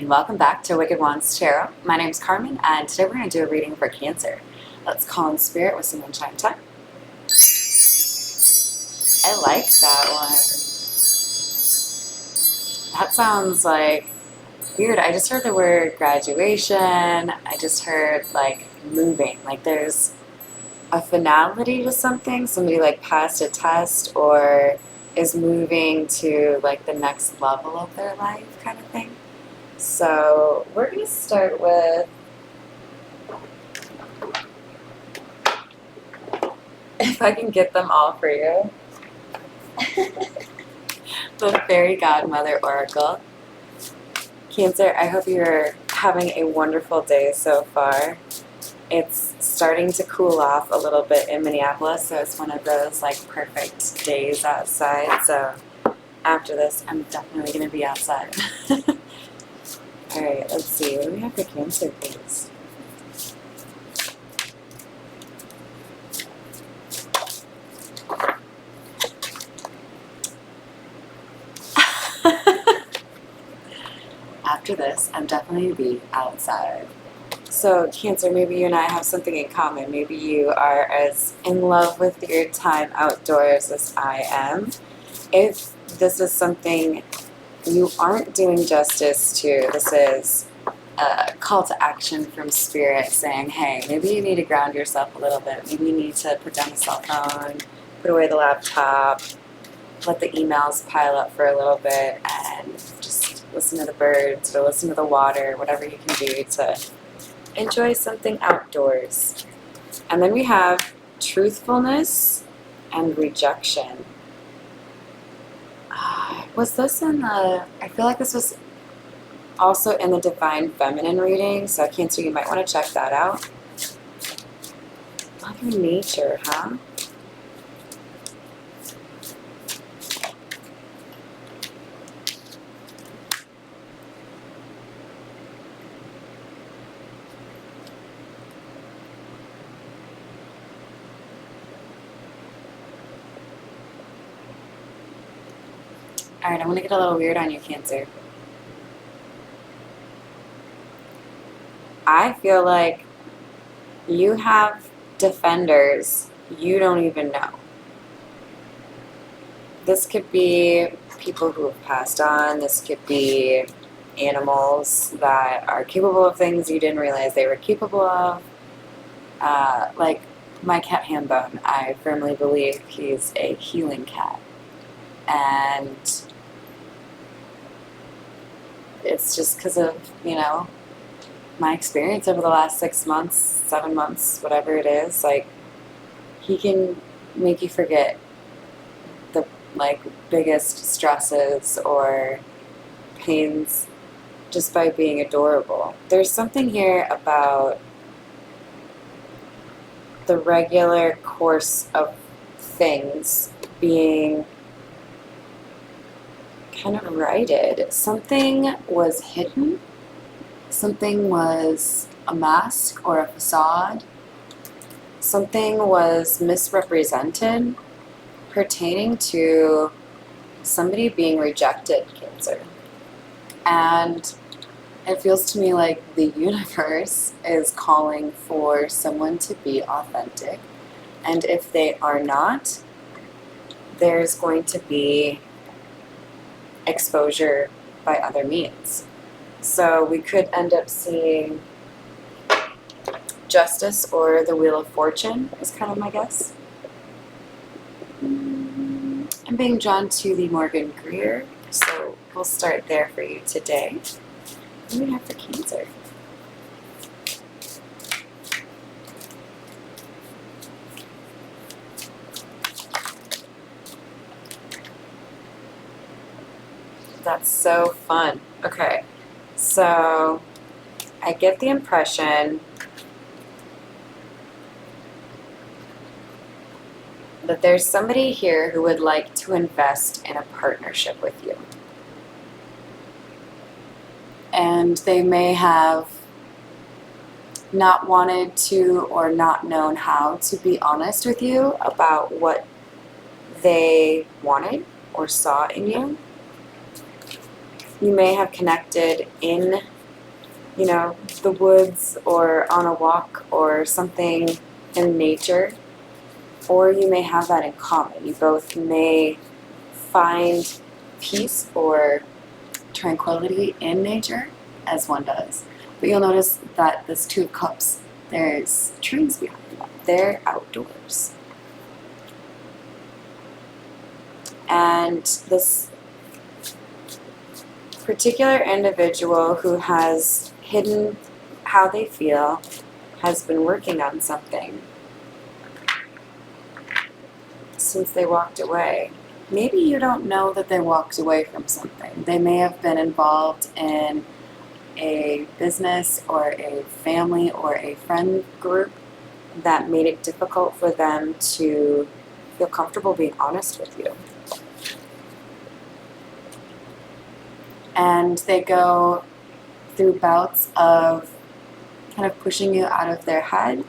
and welcome back to Wicked Wands Tarot. My name is Carmen, and today we're going to do a reading for Cancer. Let's call in spirit with some chime time. I like that one. That sounds like weird. I just heard the word graduation. I just heard like moving. Like there's a finality to something. Somebody like passed a test or is moving to like the next level of their life kind of thing. So we're going to start with, if I can get them all for you, the Fairy Godmother Oracle. Cancer, I hope you're having a wonderful day so far. It's starting to cool off a little bit in Minneapolis, so it's one of those like perfect days outside. So after this, I'm definitely going to be outside. Alright, let's see. What do we have for Cancer, please? After this, I'm definitely going to be outside. So, Cancer, maybe you and I have something in common. Maybe you are as in love with your time outdoors as I am. If this is something you aren't doing justice to, this is a call to action from Spirit saying, hey, maybe you need to ground yourself a little bit. Maybe you need to put down the cell phone, put away the laptop, let the emails pile up for a little bit, and just listen to the birds or listen to the water, whatever you can do to enjoy something outdoors. And then we have truthfulness and rejection. Was this in the, I feel like this was also in the Divine Feminine reading, so Cancer, you might want to check that out. Mother Nature, huh? Alright, I'm going to get a little weird on you, Cancer. I feel like you have defenders you don't even know. This could be people who have passed on. This could be animals that are capable of things you didn't realize they were capable of. Like my cat Hambone, I firmly believe he's a healing cat. And it's just because of, you know, my experience over the last 6 months, 7 months, whatever it is. Like, he can make you forget the like biggest stresses or pains just by being adorable. There's something here about the regular course of things being kind of righted. Something was hidden. Something was a mask or a facade. Something was misrepresented pertaining to somebody being rejected, Cancer. And it feels to me like the universe is calling for someone to be authentic. And if they are not, there's going to be exposure by other means. So we could end up seeing Justice or the Wheel of Fortune is kind of my guess. I'm being drawn to the Morgan Greer, so we'll start there for you today. What do we have for Cancer? That's so fun. Okay, so I get the impression that there's somebody here who would like to invest in a partnership with you. And they may have not wanted to or not known how to be honest with you about what they wanted or saw in you. You may have connected in you know, the woods or on a walk or something in nature, or you may have that in common. You both may find peace or tranquility in nature, as one does. But you'll notice that this Two of Cups, there's trees behind them. They're outdoors. And this particular individual who has hidden how they feel has been working on something since they walked away. Maybe you don't know that they walked away from something. They may have been involved in a business or a family or a friend group that made it difficult for them to feel comfortable being honest with you. And they go through bouts of kind of pushing you out of their head,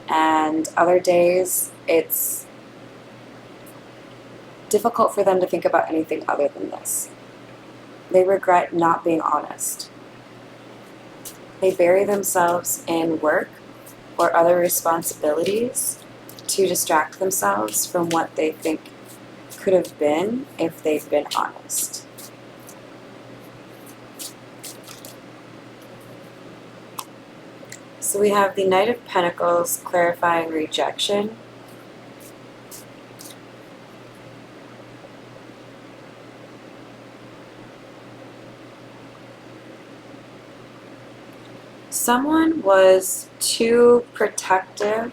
and other days it's difficult for them to think about anything other than this. They regret not being honest. They bury themselves in work or other responsibilities to distract themselves from what they think could have been if they've been honest. So we have the Knight of Pentacles clarifying rejection. Someone was too protective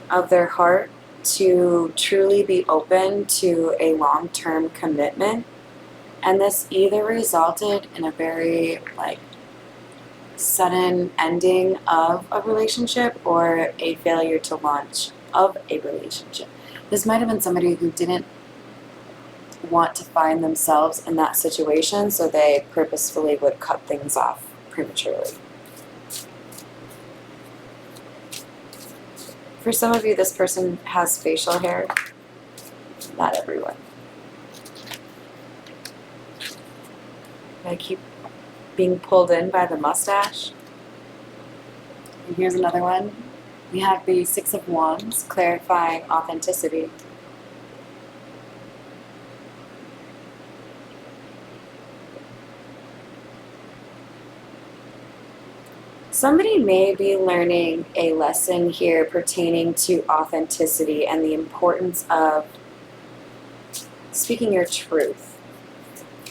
of their heart to truly be open to a long-term commitment, and this either resulted in a very sudden ending of a relationship or a failure to launch of a relationship. This might have been somebody who didn't want to find themselves in that situation, so they purposefully would cut things off prematurely. For some of you, this person has facial hair. Not everyone. I keep being pulled in by the mustache. And here's another one. We have the Six of Wands, clarifying authenticity. Somebody may be learning a lesson here pertaining to authenticity and the importance of speaking your truth.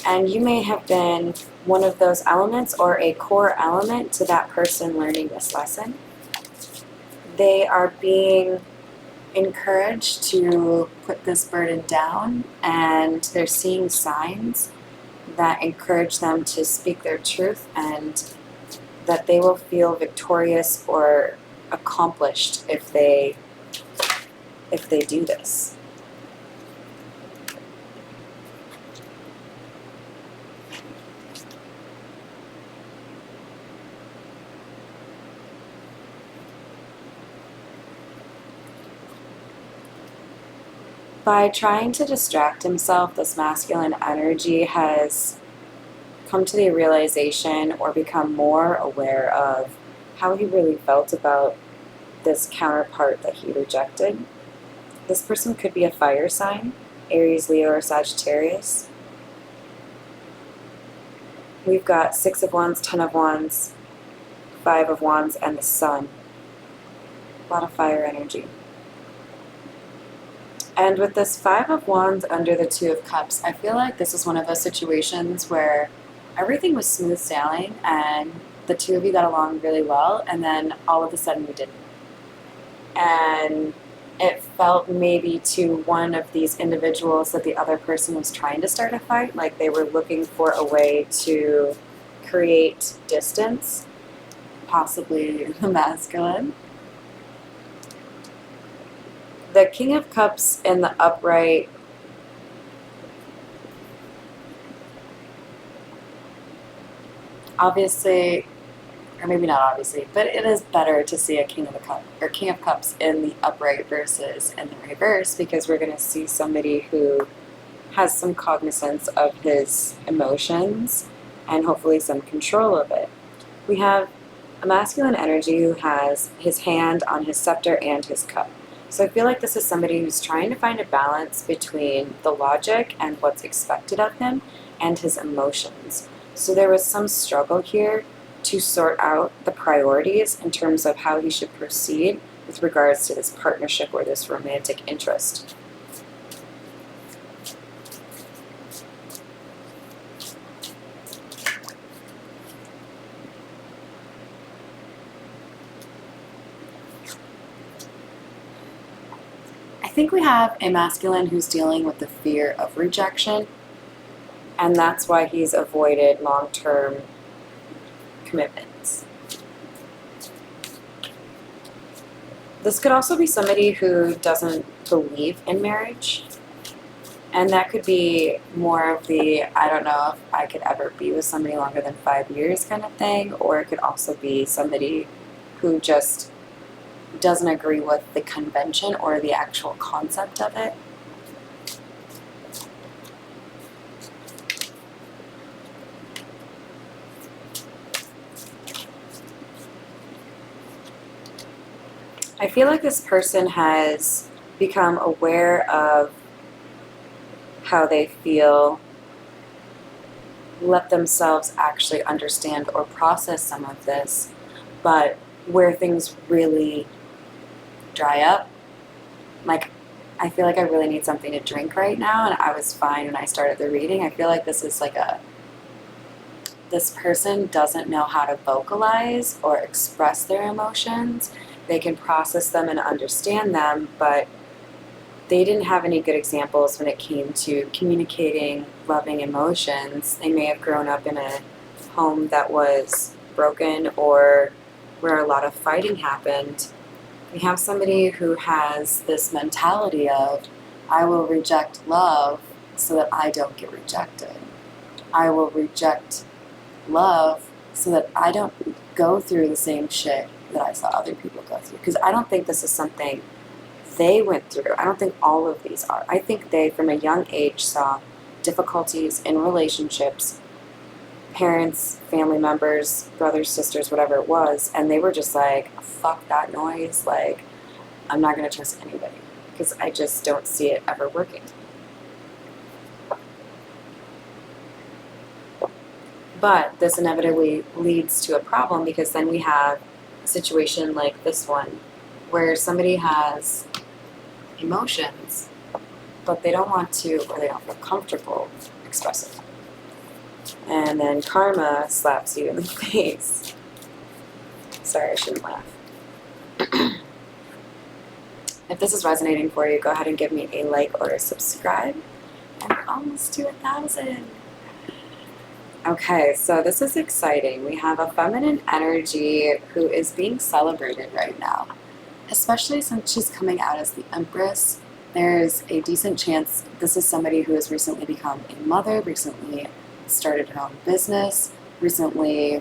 And you may have been one of those elements or a core element to that person learning this lesson. They are being encouraged to put this burden down, and they're seeing signs that encourage them to speak their truth, and that they will feel victorious or accomplished if they do this. By trying to distract himself, this masculine energy has come to the realization or become more aware of how he really felt about this counterpart that he rejected. This person could be a fire sign, Aries, Leo, or Sagittarius. We've got Six of Wands, Ten of Wands, Five of Wands, and the Sun. A lot of fire energy. And with this Five of Wands under the Two of Cups, I feel like this is one of those situations where everything was smooth sailing and the two of you got along really well, and then all of a sudden you didn't. And it felt maybe to one of these individuals that the other person was trying to start a fight, like they were looking for a way to create distance, possibly the masculine. The King of Cups in the upright obviously, or maybe not obviously, but it is better to see a King of Cups in the upright versus in the reverse, because we're going to see somebody who has some cognizance of his emotions and hopefully some control of it. We have a masculine energy who has his hand on his scepter and his cup. So I feel like this is somebody who's trying to find a balance between the logic and what's expected of him and his emotions. So there was some struggle here to sort out the priorities in terms of how he should proceed with regards to this partnership or this romantic interest. I think we have a masculine who's dealing with the fear of rejection, and that's why he's avoided long-term commitments. This could also be somebody who doesn't believe in marriage, and that could be more of the, I don't know if I could ever be with somebody longer than 5 years kind of thing, or it could also be somebody who just doesn't agree with the convention or the actual concept of it. I feel like this person has become aware of how they feel, let themselves actually understand or process some of this, but where things really dry up, like I feel like I really need something to drink right now, and I was fine when I started the reading. I feel like this is like this person doesn't know how to vocalize or express their emotions. They can process them and understand them, but they didn't have any good examples when it came to communicating loving emotions. They may have grown up in a home that was broken or where a lot of fighting happened. We have somebody who has this mentality of, I will reject love so that I don't get rejected. I will reject love so that I don't go through the same shit that I saw other people go through. Because I don't think this is something they went through. I don't think all of these are. I think they, from a young age, saw difficulties in relationships, parents, family members, brothers, sisters, whatever it was, and they were just like, fuck that noise, like, I'm not going to trust anybody, because I just don't see it ever working. But this inevitably leads to a problem, because then we have a situation like this one, where somebody has emotions, but they don't want to, or they don't feel comfortable expressing them. And then karma slaps you in the face. Sorry, I shouldn't laugh. If this is resonating for you, go ahead and give me a like or a subscribe. And we're almost to 1,000. Okay, so this is exciting. We have a feminine energy who is being celebrated right now, especially since she's coming out as the Empress. There's a decent chance this is somebody who has recently become a mother, recently started her own business, recently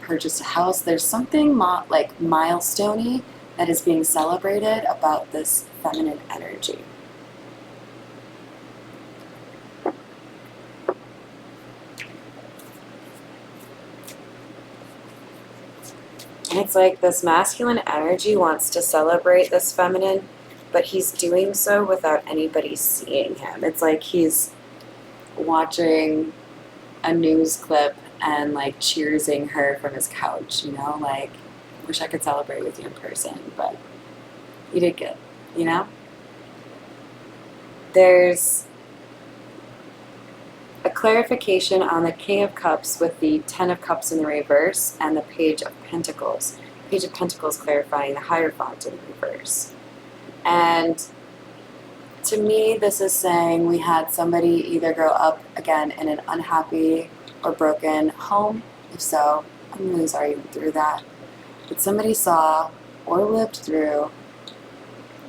purchased a house. There's something like milestone-y that is being celebrated about this feminine energy. And it's like this masculine energy wants to celebrate this feminine, but he's doing so without anybody seeing him. It's like he's watching a news clip and like cheersing her from his couch, you know, like, wish I could celebrate with you in person, but you did good, you know? There's a clarification on the King of Cups with the Ten of Cups in the reverse and the Page of Pentacles. Page of Pentacles clarifying the Hierophant in the reverse. And to me, this is saying we had somebody either grow up, again, in an unhappy or broken home. If so, I'm really sorry you went through that. But somebody saw or lived through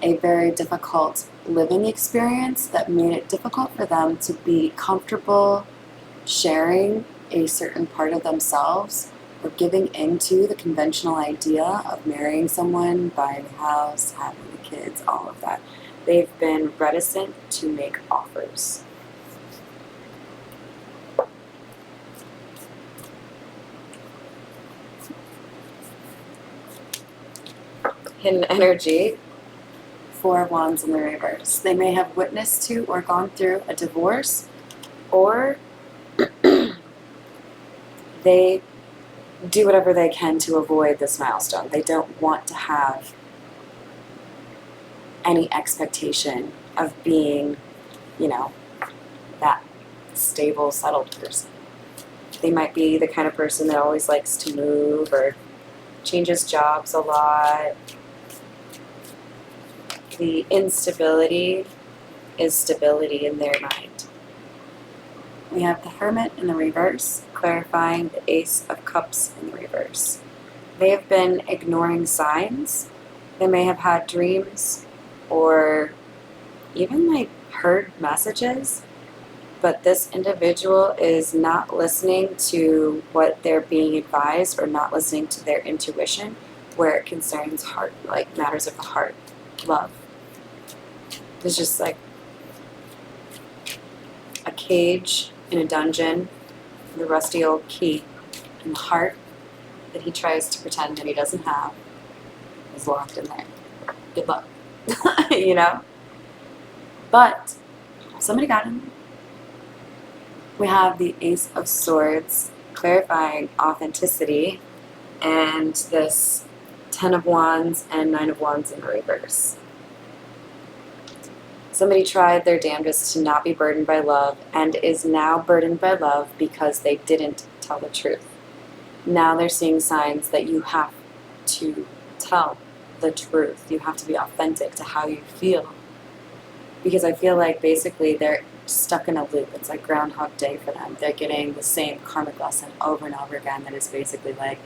a very difficult living experience that made it difficult for them to be comfortable sharing a certain part of themselves or giving into the conventional idea of marrying someone, buying a house, having the kids, all of that. They've been reticent to make offers. hidden energy, Four of Wands in the reverse. They may have witnessed to or gone through a divorce, or they do whatever they can to avoid this milestone. They don't want to have any expectation of being, you know, that stable, settled person. They might be the kind of person that always likes to move or changes jobs a lot. The instability is stability in their mind. We have the Hermit in the reverse, clarifying the Ace of Cups in the reverse. They have been ignoring signs. They may have had dreams or even like heard messages, but this individual is not listening to what they're being advised or not listening to their intuition where it concerns heart, like matters of the heart, love. It's just like a cage in a dungeon, the rusty old key, and the heart that he tries to pretend that he doesn't have is locked in there. Good luck. You know? But somebody got him. We have the Ace of Swords, clarifying authenticity, and this Ten of Wands and Nine of Wands in the reverse. Somebody tried their damnedest to not be burdened by love and is now burdened by love because they didn't tell the truth. Now they're seeing signs that you have to tell the truth. You have to be authentic to how you feel. Because I feel like basically they're stuck in a loop. It's like Groundhog Day for them. They're getting the same karmic lesson over and over again that is basically like,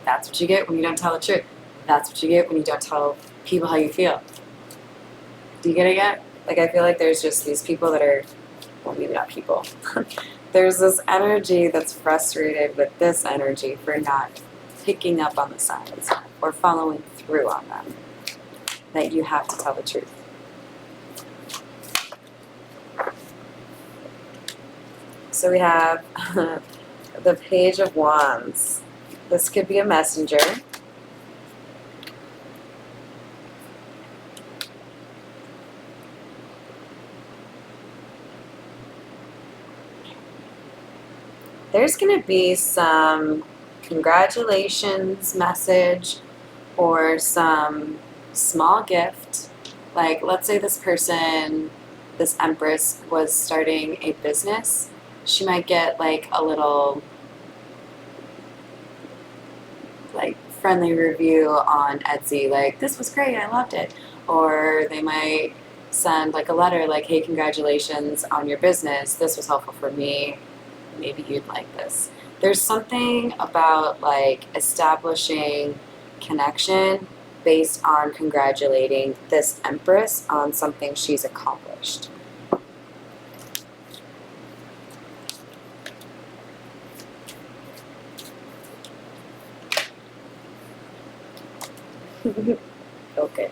that's what you get when you don't tell the truth. That's what you get when you don't tell people how you feel. Do you get it yet? Like, I feel like there's just these people that are, well, maybe not people. There's this energy that's frustrated with this energy for not picking up on the signs or following through on them. That you have to tell the truth. So we have the Page of Wands. This could be a messenger. There's going to be some congratulations message or some small gift. Like, let's say this person, this Empress, was starting a business. She might get like a little like friendly review on Etsy, like, this was great, I loved it. Or they might send like a letter like, hey, congratulations on your business, this was helpful for me, maybe you'd like this. There's something about like establishing connection based on congratulating this Empress on something she's accomplished. Okay.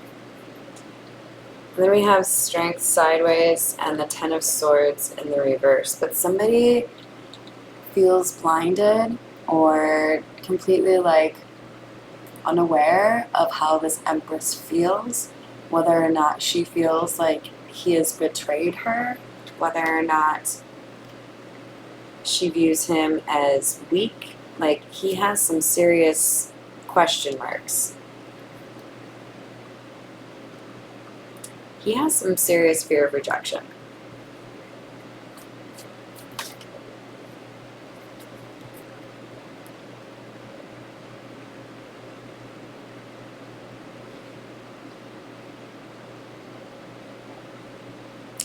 Then we have Strength sideways and the Ten of Swords in the reverse. But somebody feels blinded or completely like unaware of how this Empress feels, whether or not she feels like he has betrayed her, whether or not she views him as weak. Like, he has some serious question marks. He has some serious fear of rejection.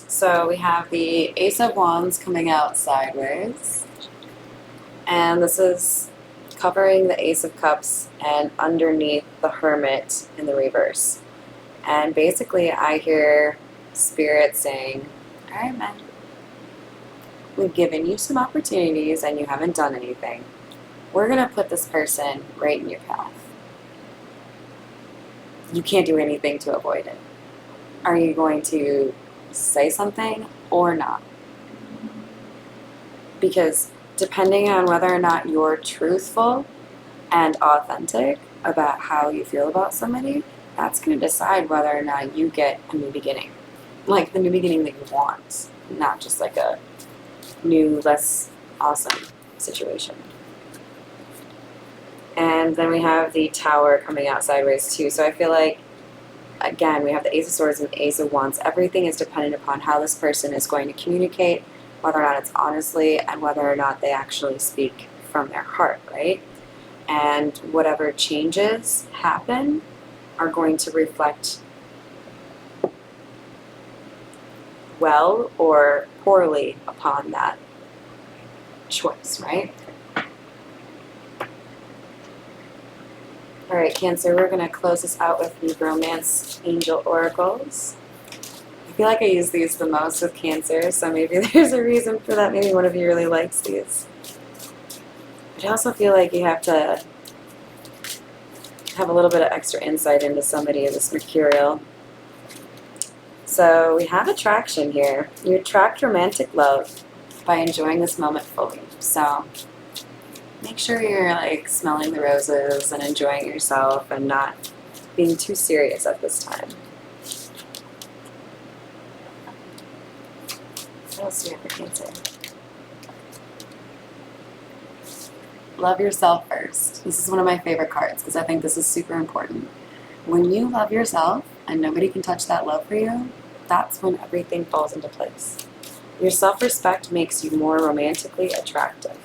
So we have the Ace of Wands coming out sideways. And this is covering the Ace of Cups and underneath the Hermit in the reverse. And basically I hear Spirit saying, all right, man, we've given you some opportunities and you haven't done anything. We're going to put this person right in your path. You can't do anything to avoid it. Are you going to say something or not? Because depending on whether or not you're truthful and authentic about how you feel about somebody, that's going to decide whether or not you get a new beginning. Like the new beginning that you want, not just like a new, less awesome situation. And then we have the Tower coming out sideways too. So I feel like, again, we have the Ace of Swords and the Ace of Wands. Everything is dependent upon how this person is going to communicate, whether or not it's honestly, and whether or not they actually speak from their heart, right? And whatever changes happen are going to reflect well or poorly upon that choice, right? All right, Cancer, we're going to close this out with the Romance Angel Oracles. I feel like I use these the most with Cancer, so maybe there's a reason for that. Maybe one of you really likes these. But I also feel like you have to have a little bit of extra insight into somebody of this Mercurial. So we have attraction here. You attract romantic love by enjoying this moment fully. So make sure you're like smelling the roses and enjoying yourself and not being too serious at this time. What else do you have for Cancer? Love yourself first. This is one of my favorite cards because I think this is super important. When you love yourself and nobody can touch that love for you, that's when everything falls into place. Your self-respect makes you more romantically attractive.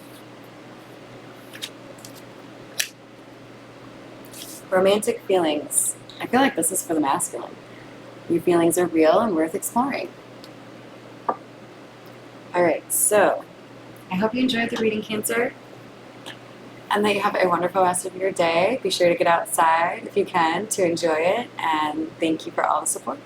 Romantic feelings. I feel like this is for the masculine. Your feelings are real and worth exploring. Alright, so I hope you enjoyed the reading, Cancer, and that you have a wonderful rest of your day. Be sure to get outside if you can to enjoy it, and thank you for all the support.